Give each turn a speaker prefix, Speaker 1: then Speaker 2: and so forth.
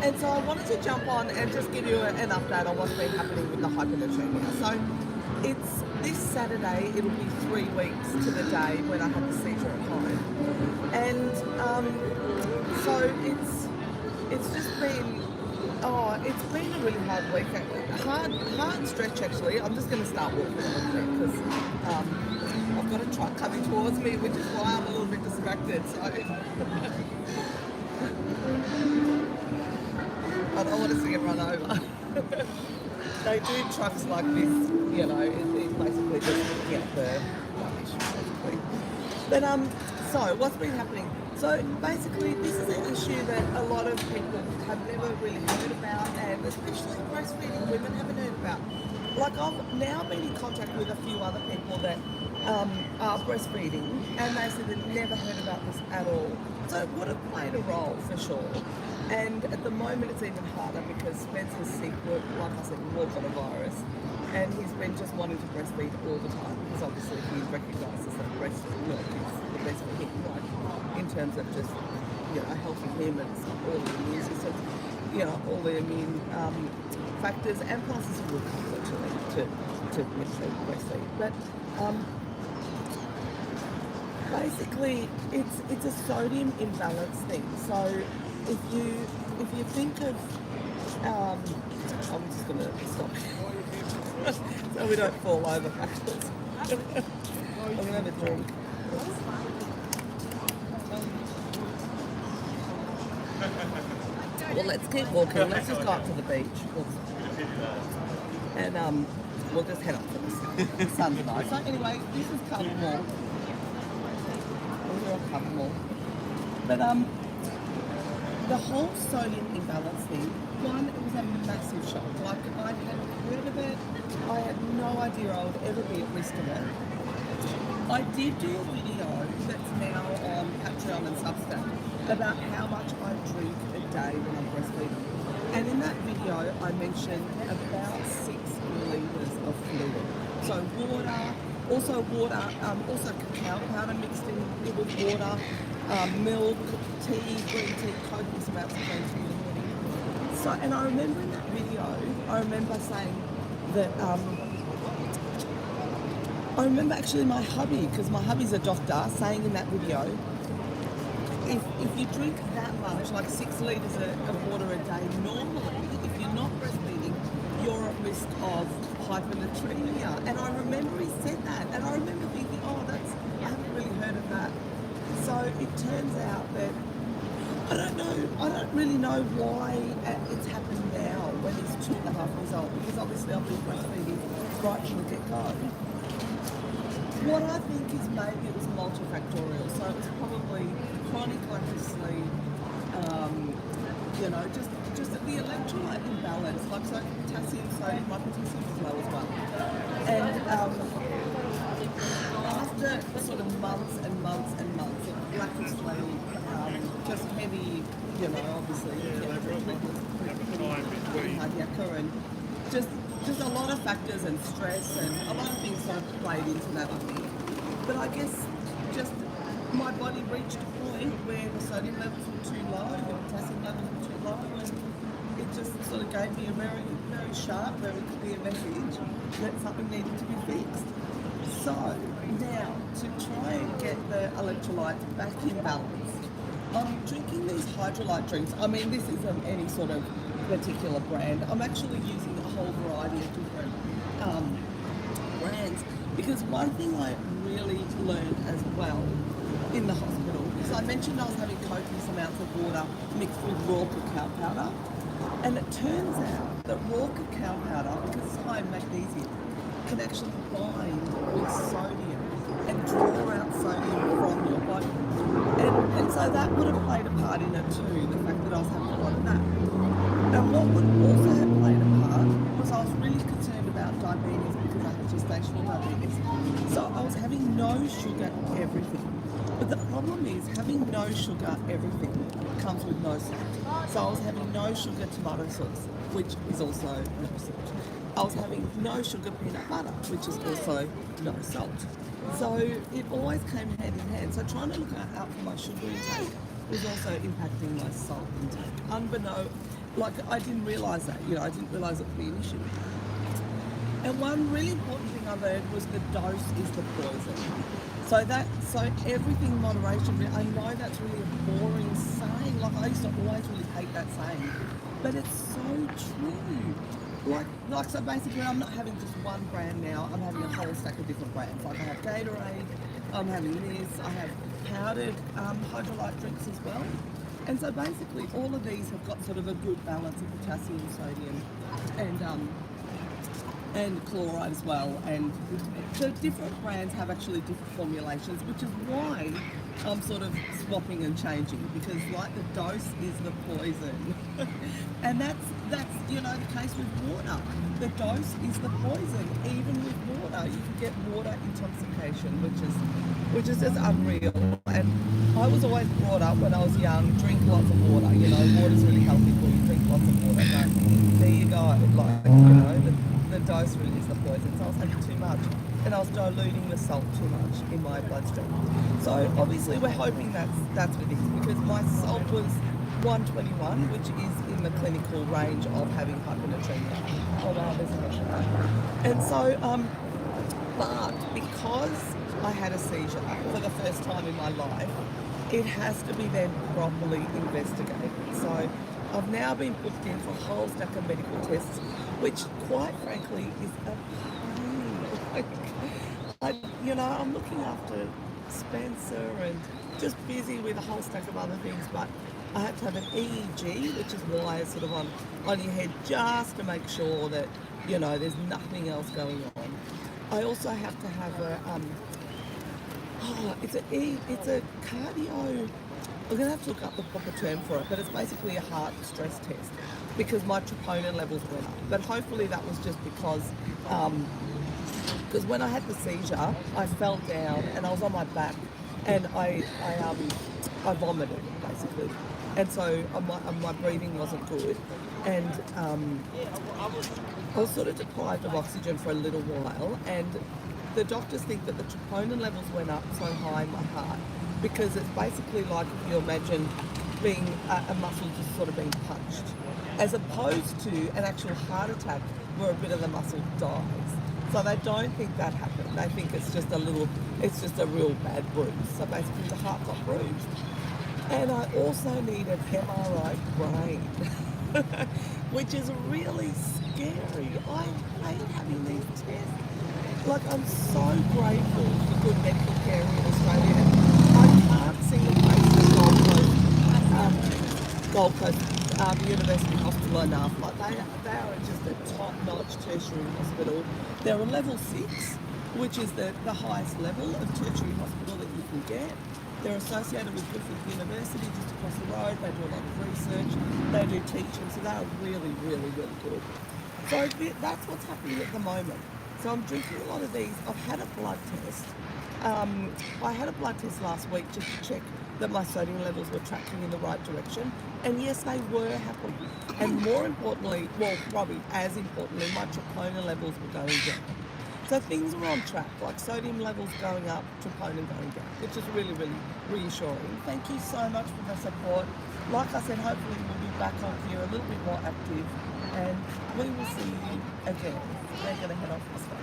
Speaker 1: And so I wanted to jump on and just give you an update on what's been happening with the hyponatremia. So it's this Saturday, it'll be 3 weeks to the day when I had the seizure at home. And so it's just been, it's been a really hard week. Hard stretch actually. I'm just going to start walking a little bit because I've got a truck coming towards me, which is why I'm a little bit distracted. So I don't want to see it run over. They do trucks like this, you know, it's basically just looking at the rubbish, basically. But so what's been happening? So basically this is an issue that a lot of people have never really heard about, and especially breastfeeding women haven't heard about. Like I've now been in contact with a few other people that are breastfeeding, and they said they've never heard about this at all. So it would have played a role for sure. And at the moment it's even harder because Spencer's sick, like I said, we've got a virus, and he's been just wanting to breastfeed all the time because obviously he recognises that breast milk is the best for him, like in terms of just, you know, helping him and all the immune system, you know, all the immune factors, and plus it's a real comfort to breastfeed. But basically it's a sodium imbalance thing. So if you think of, I'm just going to stop so we don't fall over backwards. I'm going to have a drink. Well, let's keep walking. Let's just go up to the beach. And we'll just head up to the sun tonight. So anyway, this is Cardiac Angiogram. We're on Cardiac Angiogram. But the whole sodium imbalance thing, one, it was a massive shock. Like, I hadn't heard of it. I had no idea I would ever be at risk of it. I did do a video that's now on Patreon and Substack about how much I drink a day when I'm breastfeeding. And in that video, I mentioned about 6 litres of fluid. So water, also cacao powder mixed in with water, milk, tea, green tea, copious amounts of green tea in the morning. So, and I remember in that video, I remember saying that, I remember actually my hubby, because my hubby's a doctor, saying in that video, if you drink that much, like 6 litres of water a day, normally, if you're not breastfeeding, you're at risk of hyponatremia. And I remember he said that, and I remember thinking, I haven't really heard of that. So it turns out that, I don't really know why it's happened now when he's 2.5 years old, because obviously I've been breastfeeding right from the get-go. What I think is maybe it was multifactorial, so it was probably chronic lack of sleep, you know, just the electrolyte imbalance, like so potassium, sodium, my potassium was low as well. And after sort of months and months and months of lack of sleep, just heavy, you know, obviously, and just a lot of factors and stress and a lot of things sort of played into that, I think. But I guess just my body reached a point where the sodium levels were too low, the potassium levels were too low, and it just sort of gave me a very, very sharp, very clear message that something needed to be fixed. So now, to try and get the electrolytes back in balance, I'm drinking these Hydrolyte drinks. I mean, this isn't any sort of particular brand. I'm actually using a whole variety of different brands, because one thing I really learned as well in the hospital is I mentioned I was having copious amounts of water mixed with raw cacao powder, and it turns out that raw cacao powder, because it's high in magnesium, can actually bind with sodium and draw out sodium from your body. And so that would have played a part in it too, the fact that I was having a lot of that. And what would also have played a part was I was really concerned about diabetes because I had gestational diabetes. So I was having no sugar everything. But the problem is having no sugar everything comes with no salt. So I was having no sugar tomato sauce, which is also no salt. I was having no sugar peanut butter, which is also no salt. So it always came hand in hand. So trying to look out for my sugar intake was also impacting my salt intake. like I didn't realise that, you know, I didn't realise it would be an issue. And one really important thing I learned was the dose is the poison. So everything in moderation, I know that's really a boring saying, like I used to always really hate that saying, but it's so true. Like so basically I'm not having just one brand now, I'm having a whole stack of different brands. Like I have Gatorade, I'm having this, I have powdered Hydrolyte drinks as well. And so basically all of these have got sort of a good balance of potassium, sodium and chloride as well, and the different brands have actually different formulations, which is why I'm sort of swapping and changing, because like the dose is the poison. And that's you know the case with water. The dose is the poison. Even with water, you can get water intoxication, which is just unreal. And I was always brought up when I was young, drink lots of water. You know, water's really healthy for you. Drink lots of water. But there you go. Like you know, the dose really is the poison. So I was having too much, and I was diluting the salt too much in my bloodstream. So obviously we're hoping that's with this, because my salt was 121, which is in the clinical range of having hyponatremia. Oh wow, there's a question. And so, but because I had a seizure for the first time in my life, it has to be then properly investigated. So I've now been booked in for a whole stack of medical tests, which quite frankly is a pain. You know, I'm looking after Spencer and just busy with a whole stack of other things, but I had to have an EEG, which is why it's sort of on your head, just to make sure that, you know, there's nothing else going on. I also have to have it's a cardio, I'm going to have to look up the proper term for it, but it's basically a heart stress test, because my troponin levels went up. But hopefully that was just because when I had the seizure, I fell down and I was on my back, and I vomited basically, and so my breathing wasn't good, and I was sort of deprived of oxygen for a little while, and the doctors think that the troponin levels went up so high in my heart because it's basically like if you imagine being a muscle just sort of being punched, as opposed to an actual heart attack where a bit of the muscle dies. So they don't think that happened. They think it's just a real bad bruise. So basically the heart got bruised. And I also need an MRI brain, which is really scary. I hate having these tests. Like, I'm so grateful for good medical care in Australia. I can't sing the place of Gold Coast University Hospital enough. Like, they are just a top-notch tertiary hospital. They're a level 6, which is the highest level of tertiary hospital that you can get. They're associated with Griffith University just across the road. They do a lot of research. They do teaching, so they're really, really, really good. So that's what's happening at the moment. So I'm drinking a lot of these. I've had a blood test. I had a blood test last week just to check that my sodium levels were tracking in the right direction. And yes, they were happening. And more importantly, well, probably as importantly, my troponin levels were going down. So things are on track, like sodium levels going up, troponin going down, which is really, really reassuring. Thank you so much for the support. Like I said, hopefully we'll be back on here a little bit more active, and we will see you again. They're going to head off this way.